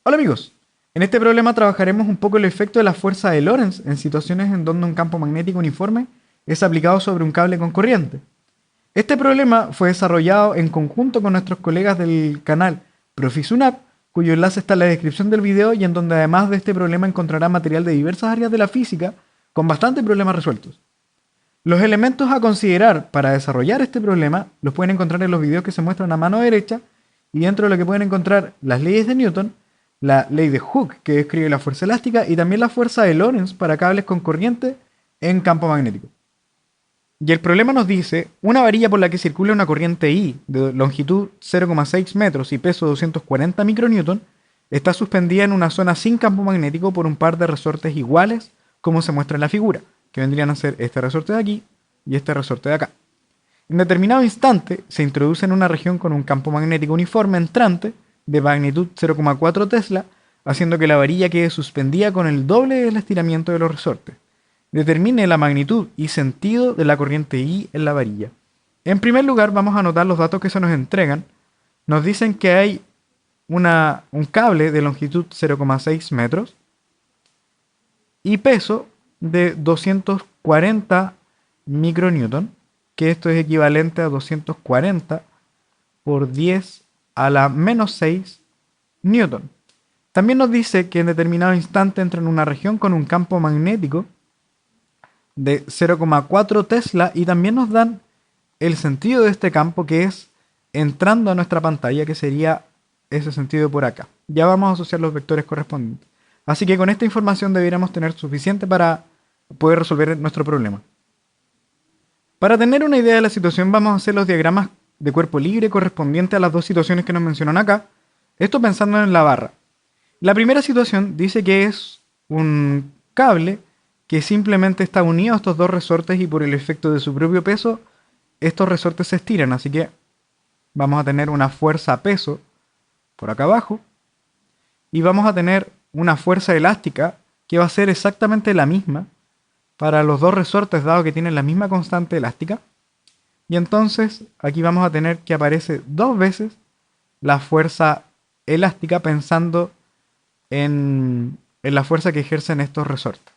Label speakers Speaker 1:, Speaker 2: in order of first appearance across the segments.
Speaker 1: Hola amigos, en este problema trabajaremos un poco el efecto de la fuerza de Lorentz en situaciones en donde un campo magnético uniforme es aplicado sobre un cable con corriente. Este problema fue desarrollado en conjunto con nuestros colegas del canal Profisunap, cuyo enlace está en la descripción del video y en donde además de este problema encontrará material de diversas áreas de la física con bastantes problemas resueltos. Los elementos a considerar para desarrollar este problema los pueden encontrar en los videos que se muestran a mano derecha y dentro de lo que pueden encontrar las leyes de Newton, la ley de Hooke que describe la fuerza elástica y también la fuerza de Lorentz para cables con corriente en campo magnético. Y el problema nos dice, una varilla por la que circula una corriente I de longitud 0,6 metros y peso 240 micronewton está suspendida en una zona sin campo magnético por un par de resortes iguales como se muestra en la figura, que vendrían a ser este resorte de aquí y este resorte de acá. En determinado instante se introduce en una región con un campo magnético uniforme entrante de magnitud 0,4 Tesla, haciendo que la varilla quede suspendida con el doble del estiramiento de los resortes. Determine la magnitud y sentido de la corriente I en la varilla. En primer lugar, vamos a anotar los datos que se nos entregan. Nos dicen que hay un cable de longitud 0,6 metros y peso de 240 micronewton, que esto es equivalente a 240 por 10 a la menos 6 newton. También nos dice que en determinado instante entra en una región con un campo magnético de 0,4 Tesla y también nos dan el sentido de este campo que es entrando a nuestra pantalla, que sería ese sentido por acá. Ya vamos a asociar los vectores correspondientes. Así que con esta información deberíamos tener suficiente para poder resolver nuestro problema. Para tener una idea de la situación vamos a hacer los diagramas de cuerpo libre correspondientes a las dos situaciones que nos mencionan acá. Esto pensando en la barra. La primera situación dice que es un cable que simplemente está unido a estos dos resortes y por el efecto de su propio peso, estos resortes se estiran. Así que vamos a tener una fuerza peso por acá abajo y vamos a tener una fuerza elástica que va a ser exactamente la misma para los dos resortes dado que tienen la misma constante elástica. Y entonces aquí vamos a tener que aparece dos veces la fuerza elástica pensando en la fuerza que ejercen estos resortes.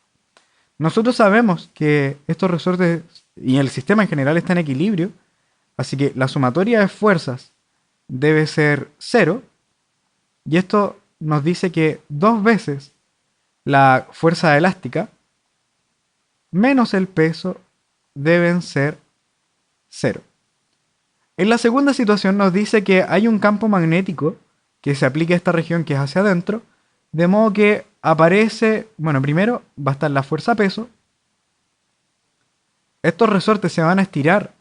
Speaker 1: Nosotros sabemos que estos resortes y el sistema en general está en equilibrio, así que la sumatoria de fuerzas debe ser 0, y esto nos dice que dos veces la fuerza elástica menos el peso deben ser 0. En la segunda situación nos dice que hay un campo magnético que se aplica a esta región que es hacia adentro, de modo que aparece, bueno, primero va a estar la fuerza peso. Estos resortes se van a estirar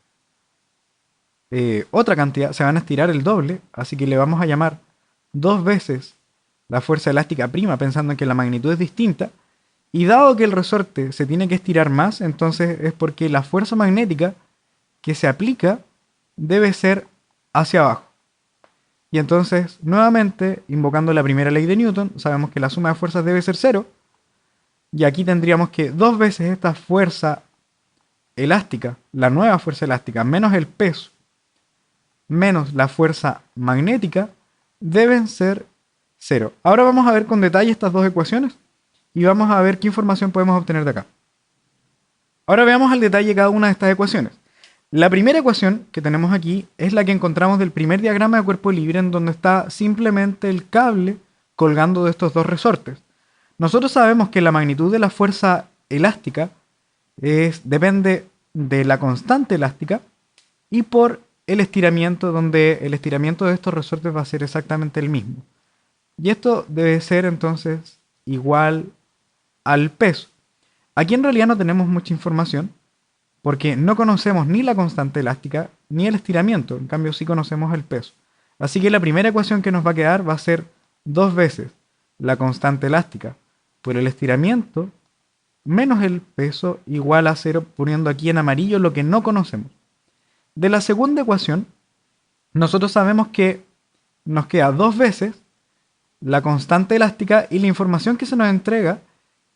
Speaker 1: otra cantidad, se van a estirar el doble, así que le vamos a llamar dos veces la fuerza elástica prima, pensando en que la magnitud es distinta. Y dado que el resorte se tiene que estirar más, entonces es porque la fuerza magnética que se aplica debe ser hacia abajo. Y entonces, nuevamente, invocando la primera ley de Newton, sabemos que la suma de fuerzas debe ser 0. Y aquí tendríamos que dos veces esta fuerza elástica, la nueva fuerza elástica, menos el peso, menos la fuerza magnética, deben ser 0. Ahora vamos a ver con detalle estas dos ecuaciones y vamos a ver qué información podemos obtener de acá. Ahora veamos al detalle cada una de estas ecuaciones. La primera ecuación que tenemos aquí es la que encontramos del primer diagrama de cuerpo libre, en donde está simplemente el cable colgando de estos dos resortes. Nosotros sabemos que la magnitud de la fuerza elástica depende de la constante elástica y por el estiramiento, donde el estiramiento de estos resortes va a ser exactamente el mismo. Y esto debe ser entonces igual al peso. Aquí en realidad no tenemos mucha información, porque no conocemos ni la constante elástica ni el estiramiento, en cambio sí conocemos el peso. Así que la primera ecuación que nos va a quedar va a ser dos veces la constante elástica por el estiramiento menos el peso igual a 0, poniendo aquí en amarillo lo que no conocemos. De la segunda ecuación, nosotros sabemos que nos queda dos veces la constante elástica y la información que se nos entrega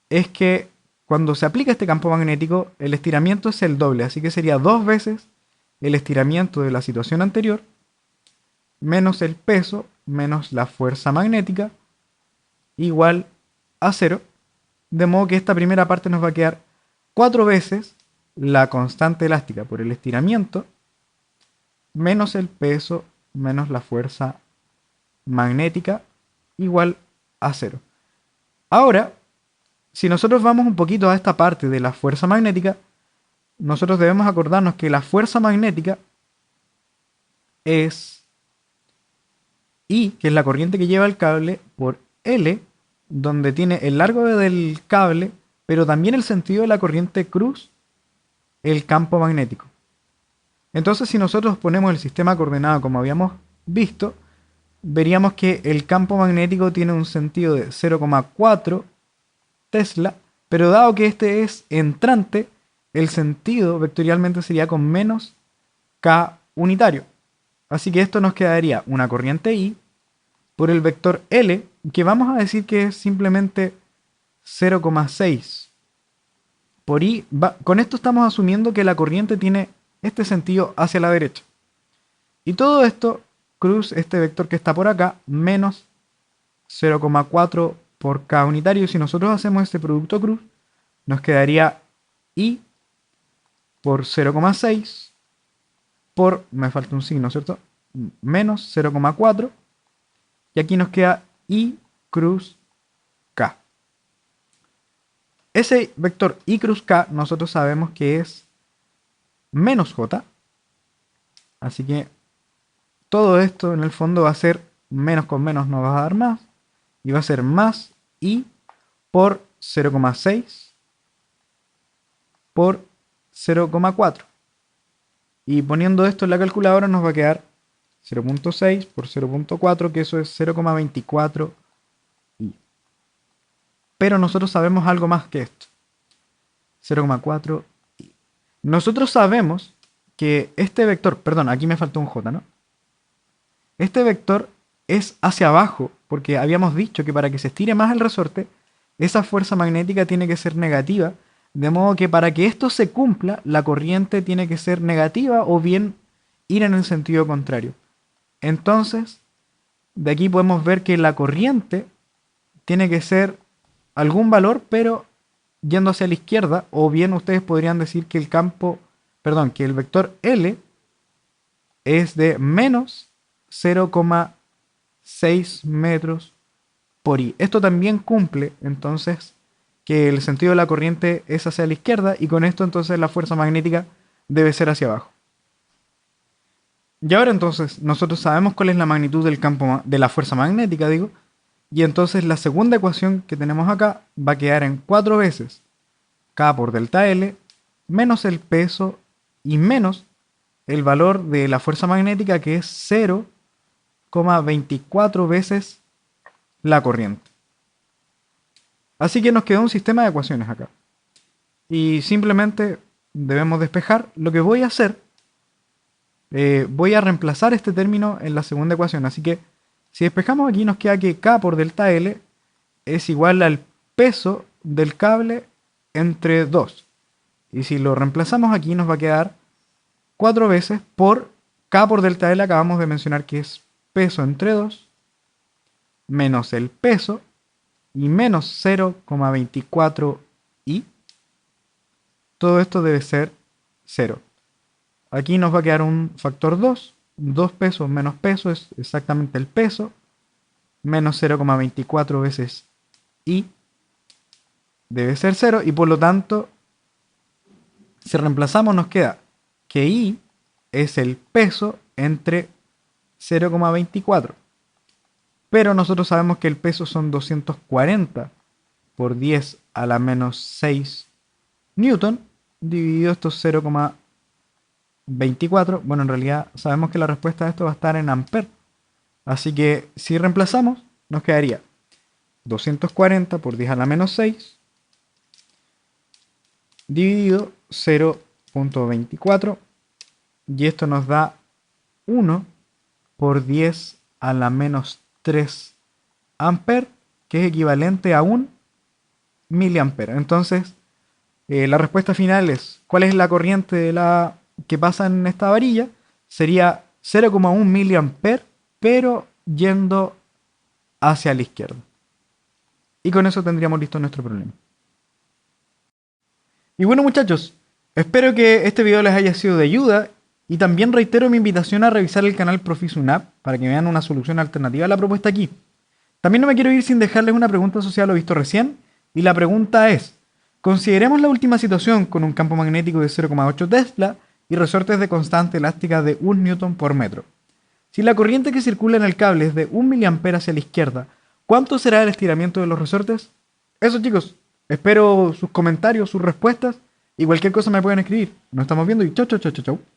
Speaker 1: es que cuando se aplica este campo magnético, el estiramiento es el doble, así que sería dos veces el estiramiento de la situación anterior, menos el peso, menos la fuerza magnética, igual a 0, de modo que esta primera parte nos va a quedar 4 veces la constante elástica por el estiramiento menos el peso menos la fuerza magnética igual a 0. Ahora, si nosotros vamos un poquito a esta parte de la fuerza magnética, nosotros debemos acordarnos que la fuerza magnética es I, que es la corriente que lleva el cable, por L, donde tiene el largo del cable, pero también el sentido de la corriente cruz, el campo magnético. Entonces, si nosotros ponemos el sistema coordenado como habíamos visto, veríamos que el campo magnético tiene un sentido de 0,4 Tesla, pero dado que este es entrante, el sentido vectorialmente sería con menos K unitario. Así que esto nos quedaría una corriente I por el vector L, que vamos a decir que es simplemente 0,6 por I. Con esto estamos asumiendo que la corriente tiene este sentido hacia la derecha. Y todo esto cruz este vector que está por acá, menos 0,4 por K unitario. Si nosotros hacemos este producto cruz, nos quedaría I por 0,6 por, me falta un signo, ¿cierto? Menos 0,4. Y aquí nos queda I cruz K. Ese vector I cruz K nosotros sabemos que es menos J. Así que todo esto en el fondo va a ser menos con menos nos va a dar más. Y va a ser más I por 0,6 por 0,4. Y poniendo esto en la calculadora nos va a quedar 0,6 por 0,4, que eso es 0,24 I. Pero nosotros sabemos algo más que esto. 0,4 I. Nosotros sabemos que este vector, perdón, aquí me faltó un J, ¿no? Este vector es hacia abajo, porque habíamos dicho que para que se estire más el resorte, esa fuerza magnética tiene que ser negativa, de modo que para que esto se cumpla, la corriente tiene que ser negativa o bien ir en el sentido contrario. Entonces, de aquí podemos ver que la corriente tiene que ser algún valor, pero yendo hacia la izquierda, o bien ustedes podrían decir que el campo, perdón, que el vector L es de menos 0,6 metros por I. Esto también cumple, entonces, que el sentido de la corriente es hacia la izquierda, y con esto entonces la fuerza magnética debe ser hacia abajo. Y ahora entonces nosotros sabemos cuál es la magnitud del campo de la fuerza magnética, digo, y entonces la segunda ecuación que tenemos acá va a quedar en 4 veces K por delta L menos el peso y menos el valor de la fuerza magnética, que es 0,24 veces la corriente. Así que nos quedó un sistema de ecuaciones acá. Y simplemente debemos despejar. Lo que voy a hacer, voy a reemplazar este término en la segunda ecuación. Así que si despejamos aquí nos queda que K por delta L es igual al peso del cable entre 2. Y si lo reemplazamos aquí nos va a quedar 4 veces por K por delta L, acabamos de mencionar que es peso entre 2, menos el peso, y menos 0,24 I. Todo esto debe ser 0. Aquí nos va a quedar un factor 2. 2 pesos menos peso es exactamente el peso, menos 0,24 veces I debe ser 0, y por lo tanto, si reemplazamos nos queda que I es el peso entre 0,24. Pero nosotros sabemos que el peso son 240 por 10 a la menos 6 newton, dividido estos 0,24. Bueno, en realidad sabemos que la respuesta a esto va a estar en amper. Así que si reemplazamos, nos quedaría 240 por 10 a la menos 6 dividido 0,24, y esto nos da 1 por 10 a la menos 3 amper, que es equivalente a 1 miliampere. Entonces, la respuesta final es, ¿cuál es la corriente que pasa en esta varilla? Sería 0,1 miliampere, pero yendo hacia la izquierda. y con eso tendríamos listo nuestro problema. Y bueno muchachos, espero que este video les haya sido de ayuda y también reitero mi invitación a revisar el canal Profisunap para que vean una solución alternativa a la propuesta aquí. También no me quiero ir sin dejarles una pregunta social lo visto recién, y la pregunta es, consideremos la última situación con un campo magnético de 0,8 Tesla y resortes de constante elástica de 1 Newton por metro. Si la corriente que circula en el cable es de 1 mA hacia la izquierda, ¿cuánto será el estiramiento de los resortes? Eso chicos, espero sus comentarios, sus respuestas y cualquier cosa me pueden escribir. Nos estamos viendo y chau chau chau chau chau.